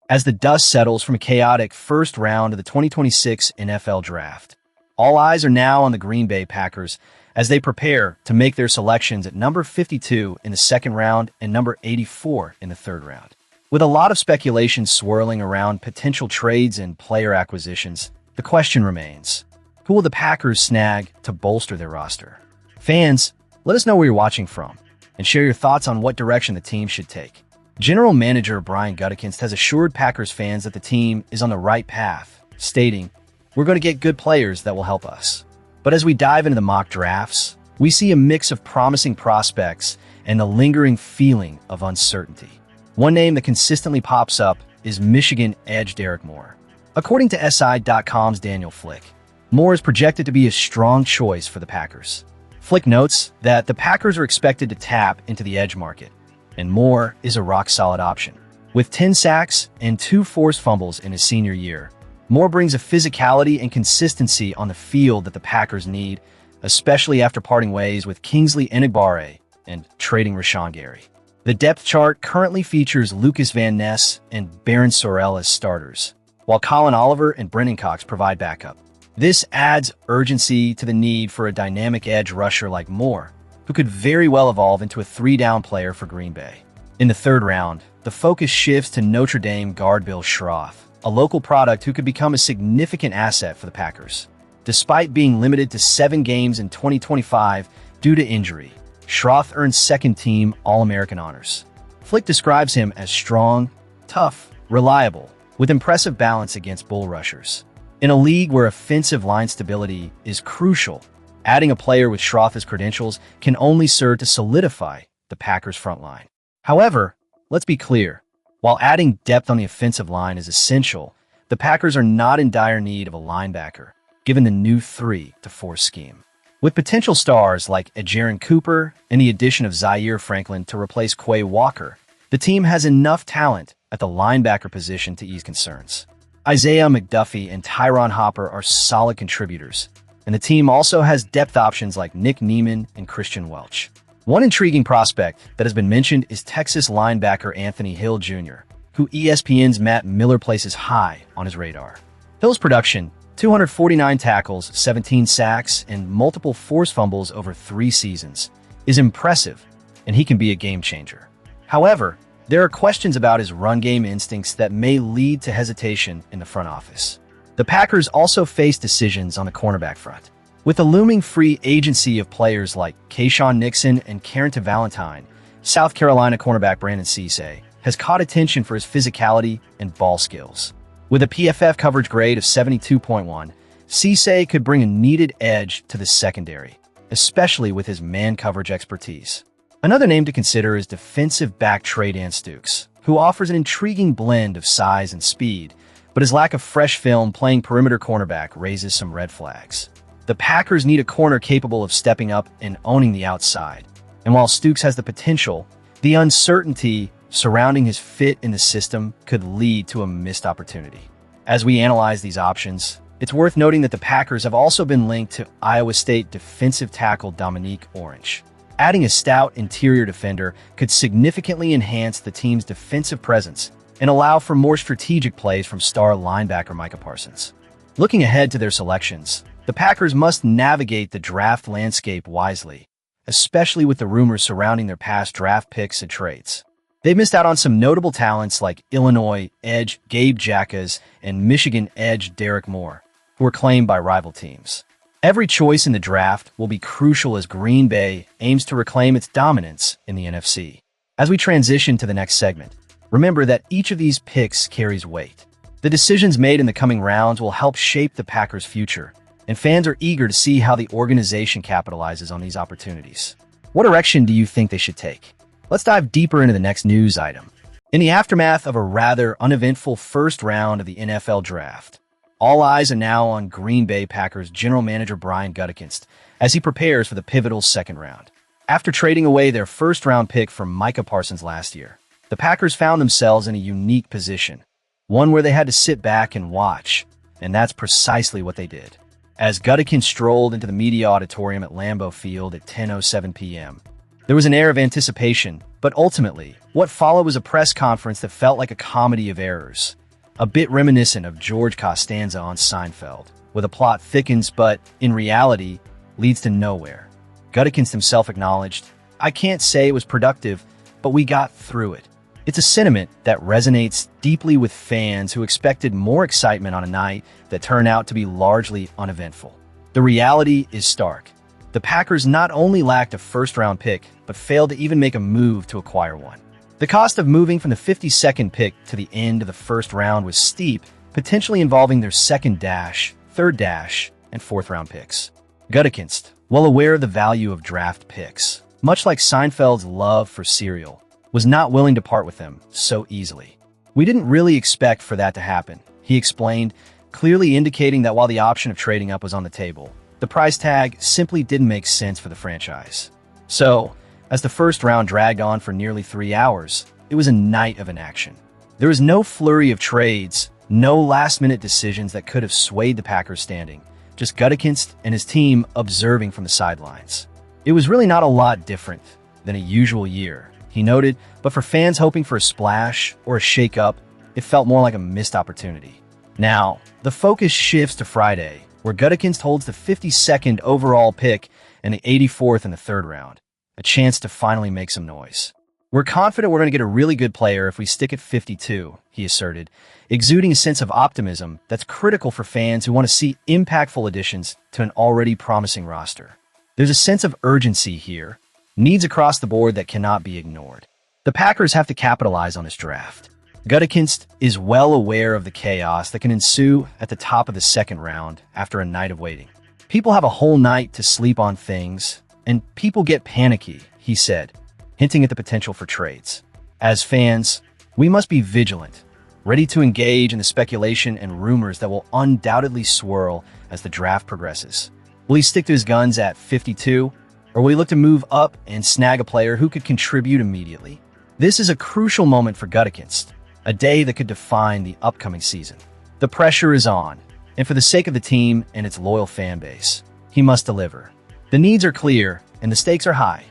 as the dust settles from a chaotic first round of the 2026 NFL Draft. All eyes are now on the Green Bay Packers as they prepare to make their selections at number 52 in the second round and number 84 in the third round. With a lot of speculation swirling around potential trades and player acquisitions, the question remains, who will the Packers snag to bolster their roster? Fans, let us know where you're watching from and share your thoughts on what direction the team should take. General Manager Brian Gutekunst has assured Packers fans that the team is on the right path, stating, "We're going to get good players that will help us." But as we dive into the mock drafts, we see a mix of promising prospects and the lingering feeling of uncertainty. One name that consistently pops up is Michigan edge Derrick Moore. According to SI.com's Daniel Flick, Moore is projected to be a strong choice for the Packers. Flick notes that the Packers are expected to tap into the edge market, and Moore is a rock-solid option. With 10 sacks and 2 forced fumbles in his senior year, Moore brings a physicality and consistency on the field that the Packers need, especially after parting ways with Kingsley Enagbare and trading Rashawn Gary. The depth chart currently features Lucas Van Ness and Barron Sorrell as starters, while Colin Oliver and Brennan Cox provide backup. This adds urgency to the need for a dynamic edge rusher like Moore, who could very well evolve into a 3-down player for Green Bay. In the third round, the focus shifts to Notre Dame guard Bill Schrauth, a local product who could become a significant asset for the Packers. Despite being limited to 7 games in 2025 due to injury, Schrauth earned second-team All-American honors. Flick describes him as strong, tough, reliable, with impressive balance against bull rushers. In a league where offensive line stability is crucial, adding a player with Schrauth's credentials can only serve to solidify the Packers' front line. However, let's be clear, while adding depth on the offensive line is essential, the Packers are not in dire need of a linebacker, given the new 3-4 scheme. With potential stars like Jaron Cooper and the addition of Zaire Franklin to replace Quay Walker, the team has enough talent at the linebacker position to ease concerns. Isaiah McDuffie and Tyron Hopper are solid contributors, and the team also has depth options like Nick Neiman and Christian Welch. One intriguing prospect that has been mentioned is Texas linebacker Anthony Hill Jr., who ESPN's Matt Miller places high on his radar. Hill's production, 249 tackles, 17 sacks, and multiple forced fumbles over 3 seasons, is impressive, and he can be a game changer. However, there are questions about his run game instincts that may lead to hesitation in the front office. The Packers also face decisions on the cornerback front. With a looming free agency of players like Kayshawn Nixon and Carrington Valentine, South Carolina cornerback Brandon Cisse has caught attention for his physicality and ball skills. With a PFF coverage grade of 72.1, Cisse could bring a needed edge to the secondary, especially with his man coverage expertise. Another name to consider is defensive back Tre'Davious Stukes, who offers an intriguing blend of size and speed, but his lack of fresh film playing perimeter cornerback raises some red flags. The Packers need a corner capable of stepping up and owning the outside. And while Stukes has the potential, the uncertainty surrounding his fit in the system could lead to a missed opportunity. As we analyze these options, it's worth noting that the Packers have also been linked to Iowa State defensive tackle Dominique Orange. Adding a stout interior defender could significantly enhance the team's defensive presence and allow for more strategic plays from star linebacker Micah Parsons. Looking ahead to their selections, the Packers must navigate the draft landscape wisely, especially with the rumors surrounding their past draft picks and trades. They've missed out on some notable talents like Illinois edge Gabe Jacas and Michigan edge Derrick Moore, who were claimed by rival teams. Every choice in the draft will be crucial as Green Bay aims to reclaim its dominance in the NFC. As we transition to the next segment, remember that each of these picks carries weight. The decisions made in the coming rounds will help shape the Packers' future, and fans are eager to see how the organization capitalizes on these opportunities. What direction do you think they should take? Let's dive deeper into the next news item. In the aftermath of a rather uneventful first round of the NFL Draft, all eyes are now on Green Bay Packers general manager Brian Gutekunst as he prepares for the pivotal second round. After trading away their first-round pick for Micah Parsons last year, the Packers found themselves in a unique position, one where they had to sit back and watch, and that's precisely what they did. As Gutekunst strolled into the media auditorium at Lambeau Field at 10:07 p.m., There was an air of anticipation, but ultimately, what followed was a press conference that felt like a comedy of errors, a bit reminiscent of George Costanza on Seinfeld, where the plot thickens but, in reality, leads to nowhere. Gutekunst himself acknowledged, "I can't say it was productive, but we got through it." It's a sentiment that resonates deeply with fans who expected more excitement on a night that turned out to be largely uneventful. The reality is stark. The Packers not only lacked a first-round pick, but failed to even make a move to acquire one. The cost of moving from the 52nd pick to the end of the first round was steep, potentially involving their second dash, third dash, and fourth-round picks. Gutekunst, well aware of the value of draft picks, much like Seinfeld's love for cereal, was not willing to part with them so easily. "We didn't really expect for that to happen," he explained, clearly indicating that while the option of trading up was on the table, the price tag simply didn't make sense for the franchise. So, as the first round dragged on for nearly 3 hours, it was a night of inaction. There was no flurry of trades, no last-minute decisions that could have swayed the Packers' standing, just Gutekunst and his team observing from the sidelines. "It was really not a lot different than a usual year," he noted, but for fans hoping for a splash or a shake-up, it felt more like a missed opportunity. Now, the focus shifts to Friday, where Gutekunst holds the 52nd overall pick and the 84th in the third round, a chance to finally make some noise. "We're confident we're going to get a really good player if we stick at 52, he asserted, exuding a sense of optimism that's critical for fans who want to see impactful additions to an already promising roster. There's a sense of urgency here, needs across the board that cannot be ignored. The Packers have to capitalize on this draft. Gutekunst is well aware of the chaos that can ensue at the top of the second round after a night of waiting. People have a whole night to sleep on things, and people get panicky, he said, hinting at the potential for trades. As fans, we must be vigilant, ready to engage in the speculation and rumors that will undoubtedly swirl as the draft progresses. Will he stick to his guns at 52, or will he look to move up and snag a player who could contribute immediately? This is a crucial moment for Gutekunst, a day that could define the upcoming season. The pressure is on, and for the sake of the team and its loyal fan base, he must deliver. The needs are clear, and the stakes are high.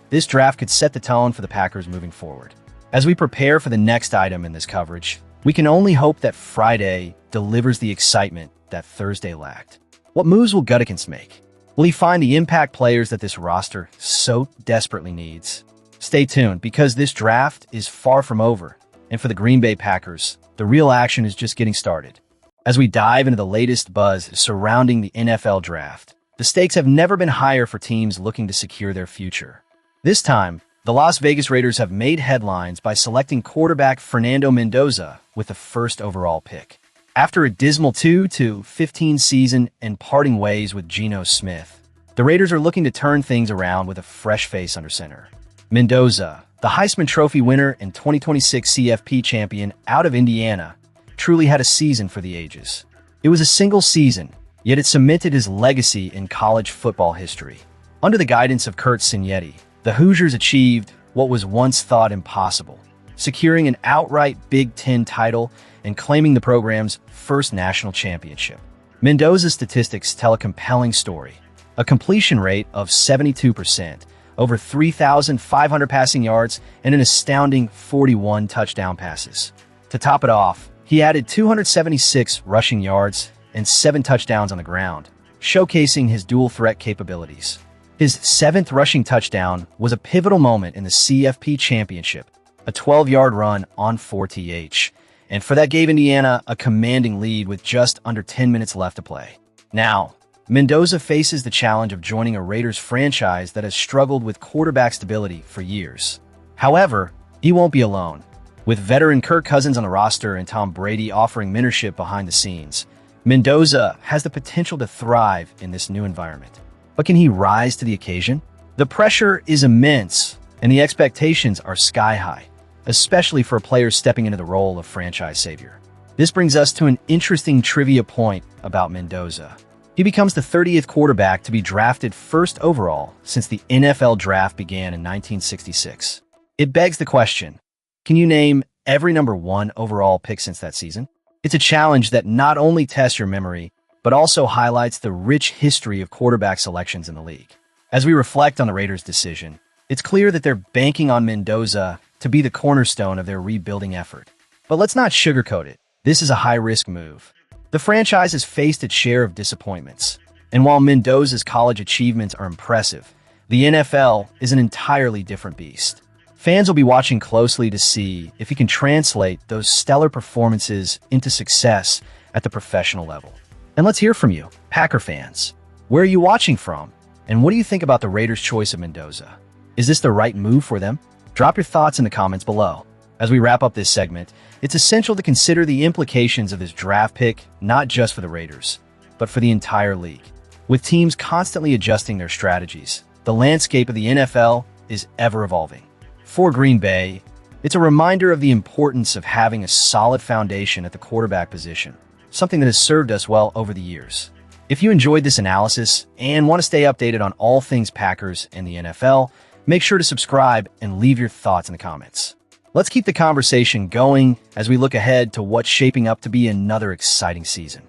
This draft could set the tone for the Packers moving forward. As we prepare for the next item in this coverage, we can only hope that Friday delivers the excitement that Thursday lacked. What moves will Gutekunst make? Will he find the impact players that this roster so desperately needs? Stay tuned, because this draft is far from over, and for the Green Bay Packers, the real action is just getting started. As we dive into the latest buzz surrounding the NFL draft, the stakes have never been higher for teams looking to secure their future. This time, the Las Vegas Raiders have made headlines by selecting quarterback Fernando Mendoza with the first overall pick. After a dismal 2-15 season and parting ways with Geno Smith, the Raiders are looking to turn things around with a fresh face under center. Mendoza, the Heisman Trophy winner and 2026 CFP champion out of Indiana, truly had a season for the ages. It was a single season, yet it cemented his legacy in college football history. Under the guidance of Curt Cignetti, the Hoosiers achieved what was once thought impossible, securing an outright Big Ten title and claiming the program's first national championship. Mendoza's statistics tell a compelling story. A completion rate of 72%, over 3,500 passing yards, and an astounding 41 touchdown passes. To top it off, he added 276 rushing yards and 7 touchdowns on the ground, showcasing his dual threat capabilities. His 7th rushing touchdown was a pivotal moment in the CFP championship, a 12-yard run on 4th, and for that gave Indiana a commanding lead with just under 10 minutes left to play. Now, Mendoza faces the challenge of joining a Raiders franchise that has struggled with quarterback stability for years. However, he won't be alone. With veteran Kirk Cousins on the roster and Tom Brady offering mentorship behind the scenes, Mendoza has the potential to thrive in this new environment. But can he rise to the occasion? The pressure is immense, and the expectations are sky high, especially for a player stepping into the role of franchise savior. This brings us to an interesting trivia point about Mendoza. He becomes the 30th quarterback to be drafted first overall since the NFL draft began in 1966. It begs the question, can you name every number 1 overall pick since that season? It's a challenge that not only tests your memory, but also highlights the rich history of quarterback selections in the league. As we reflect on the Raiders' decision, It's clear that they're banking on Mendoza to be the cornerstone of their rebuilding effort. But let's not sugarcoat it. This is a high-risk move. The franchise has faced its share of disappointments. And while Mendoza's college achievements are impressive, the NFL is an entirely different beast. Fans will be watching closely to see if he can translate those stellar performances into success at the professional level. And let's hear from you, Packer fans. Where are you watching from? And what do you think about the Raiders' choice of Mendoza? Is this the right move for them? Drop your thoughts in the comments below. As we wrap up this segment, it's essential to consider the implications of this draft pick, not just for the Raiders, but for the entire league. With teams constantly adjusting their strategies, the landscape of the NFL is ever evolving. For Green Bay, it's a reminder of the importance of having a solid foundation at the quarterback position, something that has served us well over the years. If you enjoyed this analysis and want to stay updated on all things Packers and the NFL, make sure to subscribe and leave your thoughts in the comments. Let's keep the conversation going as we look ahead to what's shaping up to be another exciting season.